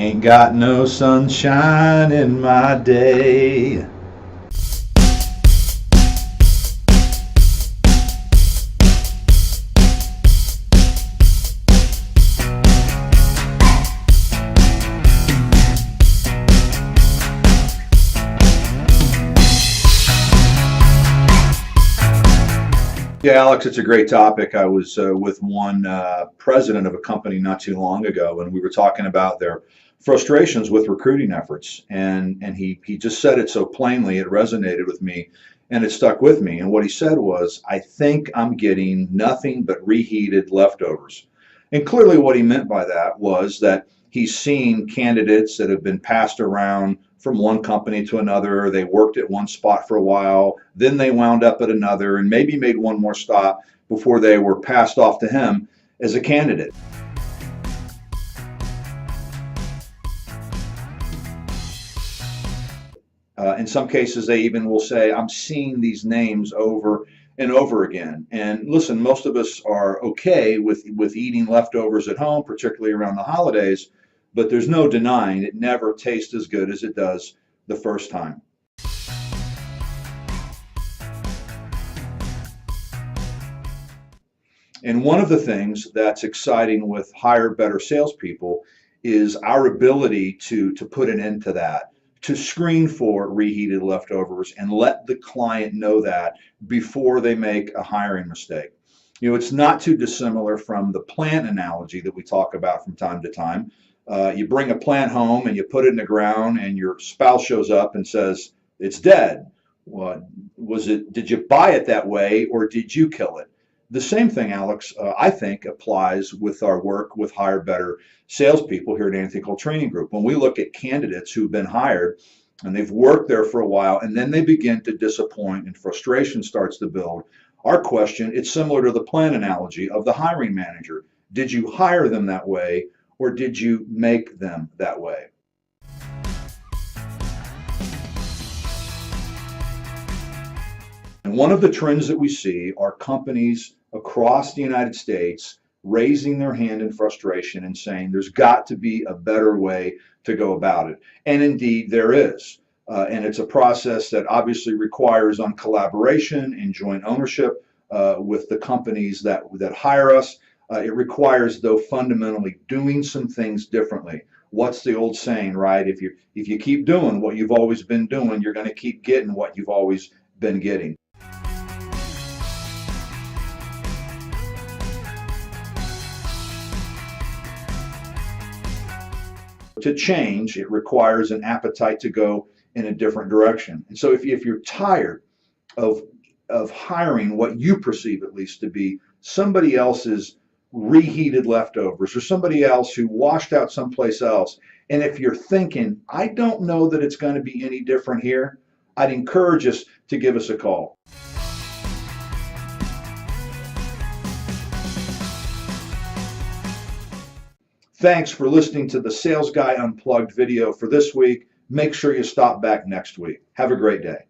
Ain't got no sunshine in my day. Yeah, Alex, it's a great topic. I was with one president of a company not too long ago, and we were talking about their frustrations with recruiting efforts. And he just said it so plainly, it resonated with me, and it stuck with me. And what he said was, I think I'm getting nothing but reheated leftovers. And clearly what he meant by that was that he's seen candidates that have been passed around from one company to another. They worked at one spot for a while, then they wound up at another, and maybe made one more stop before they were passed off to him as a candidate. In some cases, they even will say, I'm seeing these names over and over again. And listen, most of us are okay with eating leftovers at home, particularly around the holidays, but there's no denying it never tastes as good as it does the first time. And one of the things that's exciting with hire better salespeople is our ability to put an end to that, to screen for reheated leftovers and let the client know that before they make a hiring mistake. You know, it's not too dissimilar from the plant analogy that we talk about from time to time. You bring a plant home and you put it in the ground, and your spouse shows up and says, it's dead. Well, did you buy it that way, or did you kill it? The same thing, Alex, I think applies with our work with hire better salespeople here at Anything Called Training Group. When we look at candidates who've been hired and they've worked there for a while, and then they begin to disappoint and frustration starts to build, our question, it's similar to the plant analogy of the hiring manager. Did you hire them that way, or did you make them that way? And one of the trends that we see are companies across the United States raising their hand in frustration and saying there's got to be a better way to go about it. And indeed there is. And it's a process that obviously requires on collaboration and joint ownership with the companies that hire us. It requires, though, fundamentally doing some things differently. What's the old saying, right? If you keep doing what you've always been doing, you're going to keep getting what you've always been getting. To change, it requires an appetite to go in a different direction. And so if you're tired of hiring what you perceive at least to be somebody else's reheated leftovers or somebody else who washed out someplace else, and if you're thinking, I don't know that it's going to be any different here, I'd encourage us to give us a call. Thanks for listening to the Sales Guy Unplugged video for this week. Make sure you stop back next week. Have a great day.